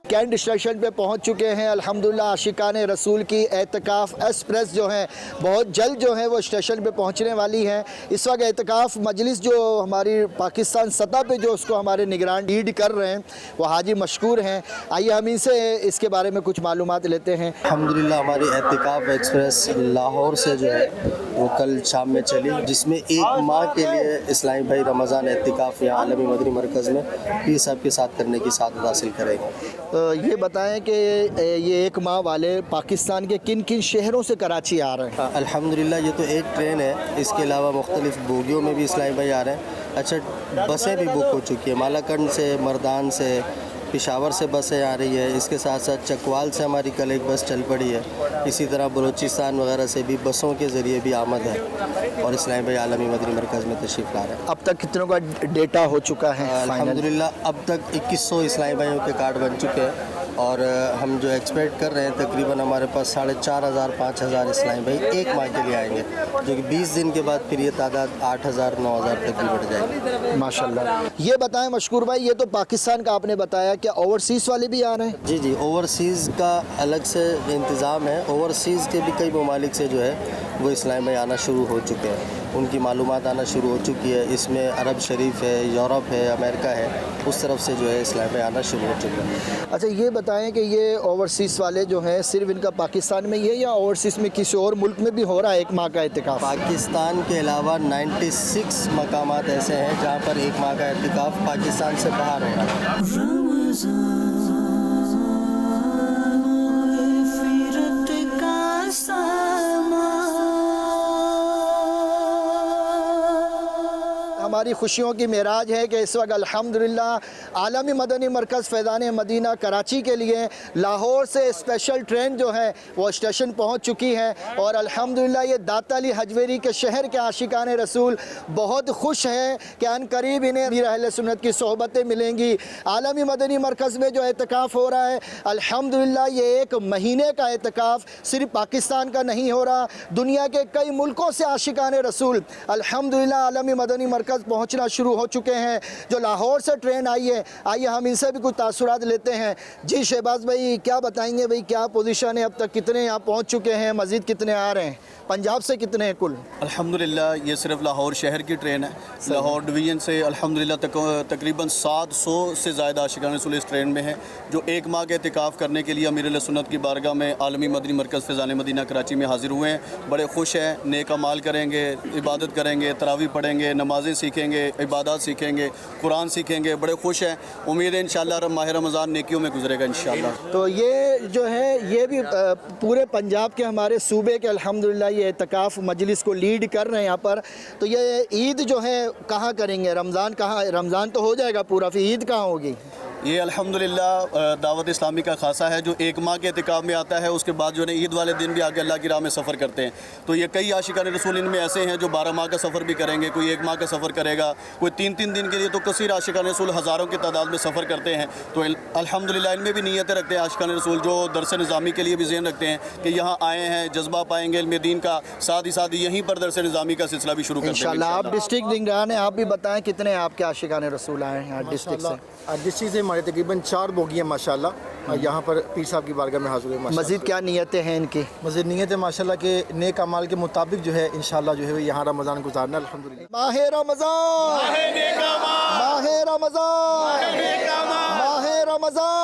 Cantt station पे पहुंच चुके हैं। अल्हम्दुलिल्लाह आशिकान रसूल की एतकाफ़ एक्सप्रेस जो है बहुत जल्द जो है वो स्टेशन पे पहुंचने वाली है। इस वक्त एतकाफ़ मजलिस जो हमारी पाकिस्तान सतह पे जो उसको हमारे निगरान लीड कर रहे हैं वो हाजी मशकूर हैं। आइए हम इनसे इसके बारे में कुछ मालूमात लेते हैं। अल्हम्दुलिल्लाह हमारी एतकाफ़ एक्सप्रेस लाहौर से जो है वो कल शाम में चली, जिसमें एक माह के लिए इस्लामी भाई रमज़ान एतकाफ़ यहाँ आलमी मदनी मरकज़ में पीर साहब के साथ करने की सादत हासिल करेंगे। तो ये बताएं कि ये एक माह वाले पाकिस्तान के किन किन शहरों से कराची आ रहे हैं? अल्हम्दुलिल्लाह ये तो एक ट्रेन है, इसके अलावा मुख्तलिफ़ बोगियों में भी इस्लामी भाई आ रहे हैं। अच्छा, बसें भी बुक हो चुकी है, मालाकंड से, मर्दान से, पेशावर से बसें आ रही है। इसके साथ साथ चकवाल से हमारी कल एक बस चल पड़ी है। इसी तरह बलूचिस्तान वगैरह से भी बसों के ज़रिए भी आमद है और इस्लामी भाई आलमी मदनी मरकज़ में तशरीफ़ ला रहे हैं। अब तक कितनों का डेटा हो चुका है? अल्हम्दुलिल्लाह अब तक 2100 इस्लामी भाइयों के कार्ड बन चुके हैं और हम जो एक्सपेक्ट कर रहे हैं तकरीबन हमारे पास 4500-5000 इस्लामी भाई एक माह के लिए आएंगे, जो कि 20 दिन के बाद फिर ये तादाद 8000-9000 तक भी बढ़ जाएगी माशाल्लाह। ये बताएं मशकूर भाई, ये तो पाकिस्तान का आपने बताया, क्या ओवरसीज़ वाले भी आ रहे हैं? जी, ओवरसीज़ का अलग से इंतज़ाम है। ओवरसीज़ के भी कई ममालिक से जो है वो इस्लामी भाई आना शुरू हो चुके हैं, उनकी मालूमात आना शुरू हो चुकी है। इसमें अरब शरीफ है, यूरोप है, अमेरिका है, उस तरफ से जो है इस्लामी भाई आना शुरू हो चुके हैं। अच्छा, ये बताएं कि ये ओवरसीज़ वाले जो हैं सिर्फ इनका पाकिस्तान में ही है या ओवरसीज़ में किसी और मुल्क में भी हो रहा है एक माह का एतिकाफ़? पाकिस्तान के अलावा 96 मकामात ऐसे हैं जहाँ पर एक माह का एतिकाफ़ पाकिस्तान से बाहर हो रहा है। हमारी खुशियों की मेराज है कि इस वक्त अल्हम्दुलिल्लाह आलमी मदनी मरकज़ फैज़ान मदीना कराची के लिए लाहौर से स्पेशल ट्रेन जो है वो स्टेशन पहुंच चुकी है और अल्हम्दुलिल्लाह ये दाता अली हजवेरी के शहर के आशिकान रसूल बहुत खुश हैं कि अनकरीब इन्हें अमीर अहले सुन्नत की सोहबतें मिलेंगी। आलमी मदनी मरकज़ में जो एतकाफ़ हो रहा है अल्हम्दुलिल्लाह ये एक महीने का एतकाफ़ सिर्फ पाकिस्तान का नहीं हो रहा, दुनिया के कई मुल्कों से आशिकान रसूल अल्हम्दुलिल्लाह आलमी मदनी मरकज़ पहुंचना शुरू हो चुके हैं। जो लाहौर से ट्रेन आई है, आइए हम इनसे भी कुछ तासुरात लेते हैं। जी शहबाज भाई, क्या बताएंगे भाई, क्या पोजीशन है, अब तक कितने यहाँ पहुंच चुके हैं, मज़ीद कितने आ रहे हैं, पंजाब से कितने हैं कुल? अल्हम्दुलिल्लाह ये सिर्फ लाहौर शहर की ट्रेन है। लाहौर डिवीज़न से अल्हम्दुलिल्लाह तकरीबन 700 से ज़्यादा आशिकान रसूल इस ट्रेन में हैं, जो एक माह के एतिकाफ़ करने के लिए अमीर सुन्नत की बारगाह में आलमी मदनी मरकज़ फैज़ान मदीना कराची में हाज़िर हुए हैं। बड़े खुश हैं, नेक अमाल करेंगे, इबादत करेंगे, तरावी पढ़ेंगे, नमाज़ें सीखेंगे, इबादत सीखेंगे, कुरान सीखेंगे। बड़े खुश हैं, उम्मीद है इंशाअल्लाह माह रमज़ान नेकियों में गुजरेगा इंशाअल्लाह। तो ये जो है ये भी पूरे पंजाब के हमारे सूबे के अल्हम्दुलिल्लाह ये एतकाफ़ मजलिस को लीड कर रहे हैं यहाँ पर। तो ये ईद जो है कहाँ करेंगे, रमज़ान कहाँ, रमज़ान तो हो जाएगा पूरा, फिर ईद कहाँ होगी? ये अल्हम्दुलिल्लाह दावत इस्लामी का खासा है जो एक माह के एतिकाफ़ में आता है, उसके बाद जो है ईद वाले दिन भी आगे अल्लाह की राह में सफ़र करते हैं। तो ये कई आशिकान रसूल इनमें ऐसे हैं जो 12 माह का सफ़र भी करेंगे, कोई एक माह का सफ़र करेगा, कोई 3-3 दिन के लिए, तो कसीर आशिकान रसूल हज़ारों की तादाद में सफ़र करते हैं। तो अल्हम्दुलिल्लाह इनमें भी नीयतें रखते हैं आशिकान रसूल, जो दरस निज़ामी के लिए भी ज़हन रखते हैं कि यहाँ आए हैं, जज्बा पाएंगे इल्म दीन का, साथ ही साथ यहीं पर दरस निज़ामी का सिलसिला भी शुरू कर देंगे इंशाअल्लाह। आप डिस्ट्रिक्ट निगरान हैं, आप भी बताएँ कितने आपके आशिकान रसूल आए हैं डिस्ट्रिक्ट से? डिस्ट्रिक्ट से हमारे तकरीबन 4 बोगी हैं माशाल्लाह, यहाँ पर पीर साहब की बारगाह में हाज़िर हुए। मज़ीद क्या नियतें हैं इनकी? मज़ीद नियत है माशाल्लाह के नेक अमाल के मुताबिक जो है इंशाल्लाह जो है यहाँ रमज़ान गुजारना अल्हम्दुलिल्लाह। माह रमज़ान, माह रमज़ान, माह रमज़ान।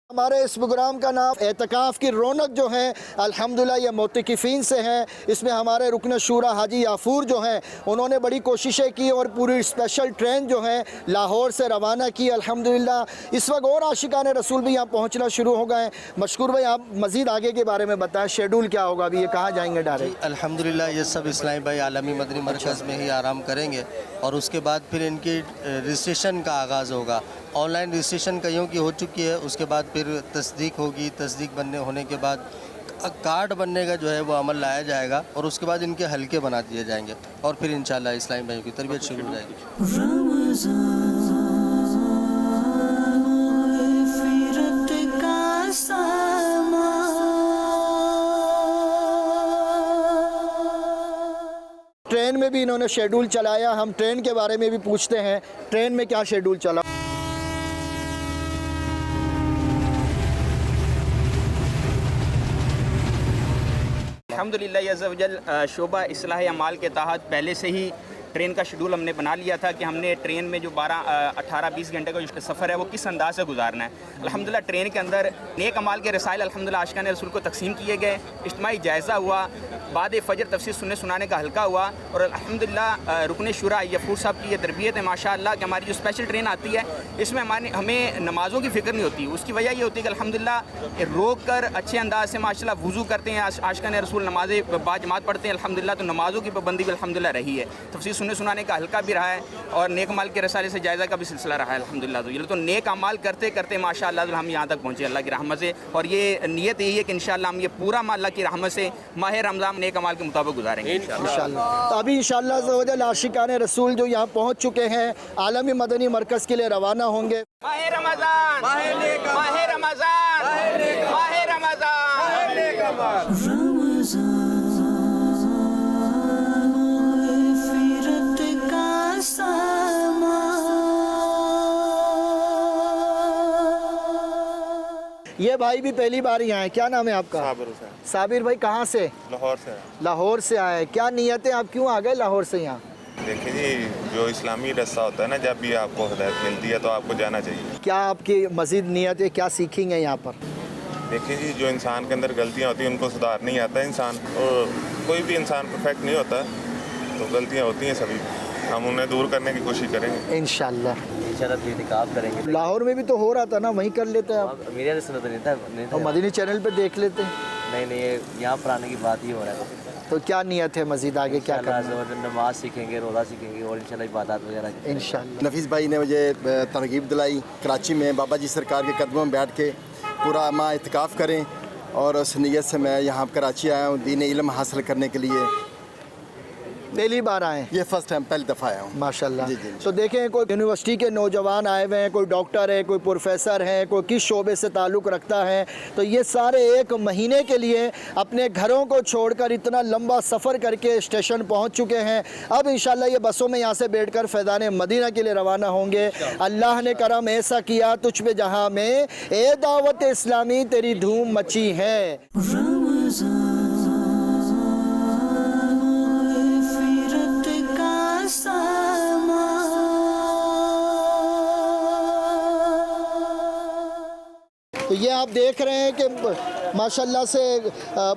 हमारे इस प्रोग्राम का नाम एतकाफ़ की रौनक जो है अल्हम्दुलिल्लाह ये मोतिकीफ़ीन से है। इसमें हमारे रुकन शूरा हाजी याफूर जो हैं उन्होंने बड़ी कोशिशें की और पूरी स्पेशल ट्रेन जो है लाहौर से रवाना की अल्हम्दुलिल्लाह। इस वक्त और आशिकान रसूल भी यहाँ पहुँचना शुरू हो गए। मशकूर भाई, आप मज़ीद आगे के बारे में बताएँ, शेड्यूल क्या होगा अभी, ये कहाँ जाएंगे डायरेक्ट? अल्हम्दुलिल्लाह ये सब इस्लामी भाई आलमी मदनी मरकज़ में ही आराम करेंगे और उसके बाद फिर इनकी रजिस्ट्रेशन का आगाज़ होगा। ऑनलाइन रजिस्ट्रेशन कईयों की हो चुकी है, उसके बाद फिर तस्दीक होगी, तस्दीक होने के बाद कार्ड बनने का जो है वो अमल लाया जाएगा और उसके बाद इनके हल्के बना दिए जाएंगे और फिर इंशाल्लाह इस्लामी भाइयों की तरबियत शुरू हो जाएगी। ट्रेन में भी इन्होंने शेड्यूल चलाया, हम ट्रेन के बारे में भी पूछते हैं, ट्रेन में क्या शेड्यूल चला। अल्हम्दुलिल्लाह अज़्ज़ वजल शोबा इस्लाह अमाल के तहत पहले से ही ट्रेन का शेड्यूल हमने बना लिया था कि हमने ट्रेन में जो 18-20 घंटे का जो सफ़र है वो किस अंदाज से गुजारना है। अल्हम्दुलिल्लाह ट्रेन के अंदर नेक अमाल के रसाइल अल्हम्दुलिल्लाह आशिकान रसूल को तकसीम किए गए, इज्तिमाई जायज़ा हुआ, बाद फ़जर तफसीर सुनने सुनाने का हल्का हुआ और अल्हम्दुलिल्लाह रुकन शुरा यफूर साहब की ये तरबियत है माशाअल्लाह कि हमारी जो स्पेशल ट्रेन आती है इसमें हमें नमाज़ों की फ़िक्र नहीं होती। उसकी वजह ये होती है कि अल्हम्दुलिल्लाह रोक कर अच्छे अंदाज से माशाअल्लाह वुज़ू करते हैं, आशिकान रसूल नमाज़ें बाजमात पढ़ते हैं अल्हम्दुलिल्लाह। तो नमाज़ों की पाबंदी भी अल्हम्दुलिल्लाह रही है, तफसीर सुनने सुनाने का हल्का भी रहा है और नेक अमाल के रसाले से जायज़ा का भी सिलसिला रहा है अल्हम्दुलिल्लाह। तो ये तो नेक अमाल करते करते माशाअल्लाह हम यहाँ तक पहुँचे अल्लाह की रहमत से, और ये नीयत यही है कि इंशाअल्लाह हम ये पूरा अल्लाह की रहमत से माह रमज़ान नेक अमाल के मुताबिक गुजारेंगे इंशाअल्लाह। तो अभी इंशाअल्लाह ज़वजल आशिकान रसूल जो यहाँ पहुँच चुके हैं आलमी मदनी मरकज़ के लिए रवाना होंगे। माह रमज़ान, माह रमज़ान, माह रमज़ान। ये भाई भी पहली बार यहाँ है, क्या नाम है आपका? साबिर हुसैन। साबिर भाई कहाँ से? लाहौर से। लाहौर से आए, क्या नियत है, आप क्यों आ गए लाहौर से यहाँ? देखिए जी, जो इस्लामी रस्सा होता है ना, जब भी आपको हिदायत मिलती है तो आपको जाना चाहिए। क्या आपकी मज़ीद नियत है, क्या सीखेंगे यहाँ पर? देखिए जी, जो इंसान के अंदर गलतियाँ होती हैं उनको सुधार नहीं आता है इंसान, और कोई भी इंसान परफेक्ट नहीं होता, तो गलतियाँ होती हैं सभी, हम उन्हें दूर करने की कोशिश करेंगे इंशाल्लाह। इतिकाफ करेंगे। लाहौर में भी तो हो रहा था ना, वहीं कर लेते हैं आप। मेरे सुना तो नहीं था और मदनी चैनल पे देख लेते हैं। नहीं यहाँ पर आने की बात ही हो रहा है। तो क्या नियत है मज़ीद आगे क्या करना? नमाज सीखेंगे, रोज़ा सीखेंगे और इंशाल्लाह इबादत वगैरह इंशाल्लाह। नफीस भाई ने मुझे तरगीब दिलाई, कराची में बाबा जी सरकार के कदमों में बैठ के पूरा माह इतिकाफ़ करें, और उस नीयत से मैं यहाँ कराची आया हूँ दीन इल्म हासिल करने के लिए। पहली बार आए? ये फर्स्ट टाइम, पहली दफ़ा आया हूँ। माशाल्लाह। जी, जी। तो देखें, कोई यूनिवर्सिटी के नौजवान आए हुए हैं, कोई डॉक्टर है, कोई प्रोफेसर है, कोई किस शोबे से ताल्लुक़ रखता है, तो ये सारे एक महीने के लिए अपने घरों को छोड़कर इतना लंबा सफ़र करके स्टेशन पहुँच चुके हैं। अब इंशाल्लाह ये बसों में यहाँ से बैठकर फैज़ान मदीना के लिए रवाना होंगे। अल्लाह ने करम ऐसा किया तुझ पे जहाँ में ए दावत इस्लामी तेरी धूम मची है। तो ये आप देख रहे हैं कि माशाल्लाह से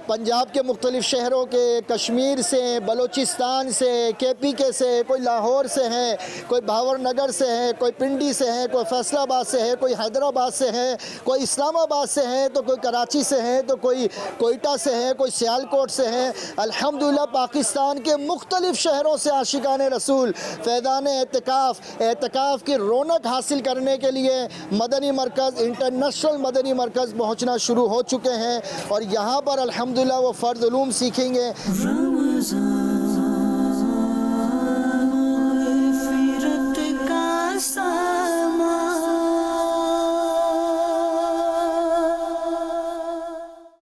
पंजाब के मुख्तलिफ़ शहरों के, कश्मीर से, बलूचिस्तान से, KPK से, कोई लाहौर से हैं, कोई भावर नगर से हैं, कोई पिंडी से हैं, कोई फैसलाबाद से है, कोई हैदराबाद से है, कोई इस्लामाबाद से है, तो कोई कराची से है, तो कोई कोयटा से है, कोई सियालकोट से है। अल्हम्दुलिल्लाह पाकिस्तान के मुख्तलिफ़ शहरों से आशिकान रसूल फैज़ान एतिकाफ़ की रौनक हासिल करने के लिए मदनी मरकज़, इंटरनेशनल मदनी मरकज़ पहुँचना शुरू हो चुके हैं, और यहाँ पर अल्हम्दुलिल्लाह वो फ़र्ज़ उलूम सीखेंगे।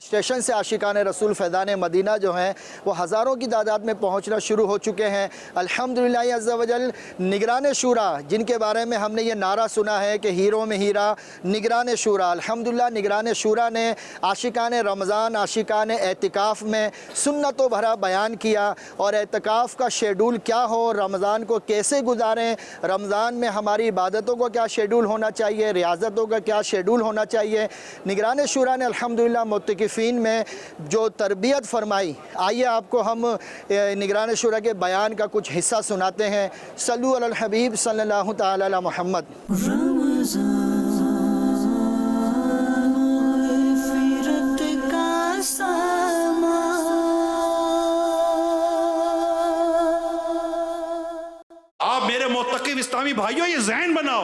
स्टेशन से आशिकान रसूल फैज़ान मदीना जो हैं वो हज़ारों की तादाद में पहुंचना शुरू हो चुके हैं। अल्हम्दुलिल्लाह अज़्ज़ वजल निगरान शूरा, जिनके बारे में हमने ये नारा सुना है कि हीरो में हीरा निगरान शूरा, अल्हम्दुलिल्लाह निगरान शूरा ने आशिकान रमज़ान, आशिकान एतिकाफ़ में सुन्नतों भरा बयान किया, और एतिकाफ़ का शेड्यूल क्या हो, रमज़ान को कैसे गुजारें, रमज़ान में हमारी इबादतों का क्या शेड्यूल होना चाहिए, रियाज़तों का क्या शेड्यूल होना चाहिए। निगरान शूरा ने अल्हम्दुलिल्लाह मुत्तकिफ़ीन में जो तरबियत फरमाई, आइए आपको हम निगरान शूरा के बयान का कुछ हिस्सा सुनाते हैं। सल्लु अलल हबीब सल्लल्लाहु तआला अला मोहम्मद। आप मेरे मुत्तकिफ इस्लामी भाइयों, ये ज़हन बनाओ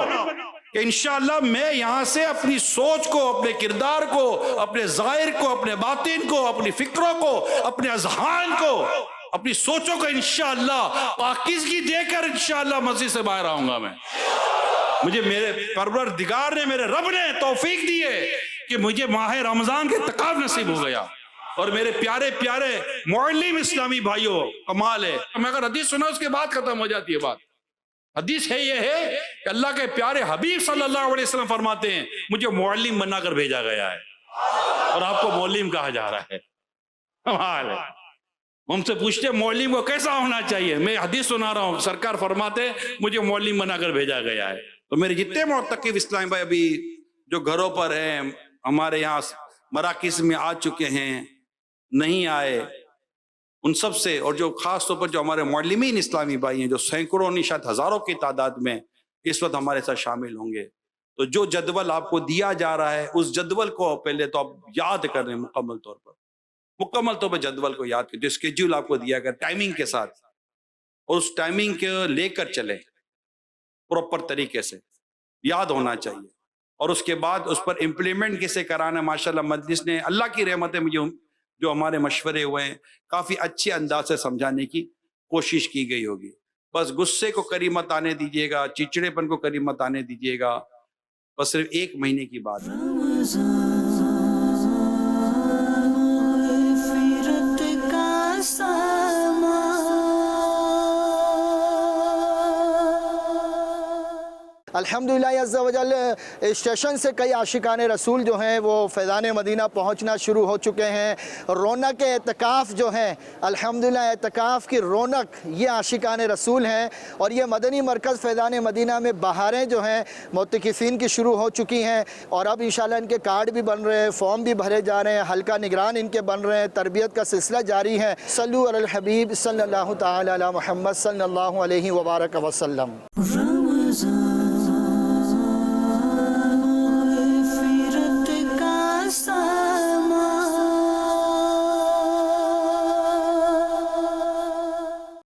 कि इंशाअल्लाह मैं यहाँ से अपनी सोच को, अपने किरदार को, अपने ज़ाहिर को, अपने बातिन को, अपनी फिक्रों को, अपने अज़हान को, अपनी सोचों को इंशाअल्लाह पाकीज़गी देकर इंशाअल्लाह मस्जिद से बाहर आऊंगा मैं। मुझे मेरे परवरदिगार ने, मेरे रब ने तौफीक दी है कि मुझे माह रमज़ान के इत्तिकाफ नसीब हो गया। और मेरे प्यारे प्यारे मुअल्लिम इस्लामी भाइयों, कमाल है, मैं अगर हदीस सुना उसके बाद खत्म हो जाती है बात। हदीस है ये है कि अल्लाह के प्यारे हबीब सल्लल्लाहु अलैहि वसल्लम फरमाते हैं मुझे मुअल्लिम बनाकर भेजा गया है और आपको मुअल्लिम कहा जा रहा है। कमाल है। हमसे पूछते मुअल्लिम को कैसा होना चाहिए, मैं हदीस सुना रहा हूँ, सरकार फरमाते हैं मुझे मुअल्लिम बनाकर भेजा गया है। तो मेरे जितने मुअत्तकिफ इस्लामी भाई अभी जो घरों पर हैं, हमारे यहाँ मराकिज़ में आ चुके हैं, नहीं आए, उन सब से, और जो खास तौर पर जो हमारे मुअल्लिमीन इस्लामी भाई हैं जो सैकड़ों नहीं शायद हजारों की तादाद में इस वक्त हमारे साथ शामिल होंगे, तो जो जदवल आपको दिया जा रहा है उस जदवल को पहले तो आप याद कर रहे हैं मुकम्मल तौर पर जदवल को याद करें, जो स्केड्यूल आपको दिया गया टाइमिंग के साथ, और उस टाइमिंग के लेकर चले प्रॉपर तरीके से, याद होना चाहिए। और उसके बाद उस पर इम्प्लीमेंट कैसे कराना, माशाल्लाह मजलिस ने, अल्लाह की रहमत है, मुझे जो हमारे मशवरे हुए हैं काफ़ी अच्छे अंदाज से समझाने की कोशिश की गई होगी। बस गुस्से को करीब मत आने दीजिएगा, चिड़चिड़ेपन को करीब मत आने दीजिएगा। बस सिर्फ 1 महीने की बात है। अल्हम्दुलिल्लाह अज़्ज़ा वजल स्टेशन से कई आशिकाने रसूल जो हैं वो फैज़ान मदीना पहुंचना शुरू हो चुके हैं। रौनक एतकाफ़ जो है, अल्हम्दुलिल्लाह एतकाफ़ की रौनक ये आशिकाने रसूल हैं। और ये मदनी मरकज़ फैज़ान मदीना में बहारें जो हैं मुअत्तकिफ़ीन की शुरू हो चुकी हैं, और अब इंशाअल्लाह इनके कार्ड भी बन रहे हैं, फॉर्म भी भरे जा रहे हैं, हल्का निगरान इनके बन रहे हैं, तरबियत का सिलसिला जारी है। सल्लु अलल हबीब सल्लल्लाहु तआला अला मुहम्मद सल्लल्लाहु अलैहि व बारक वसल्लम।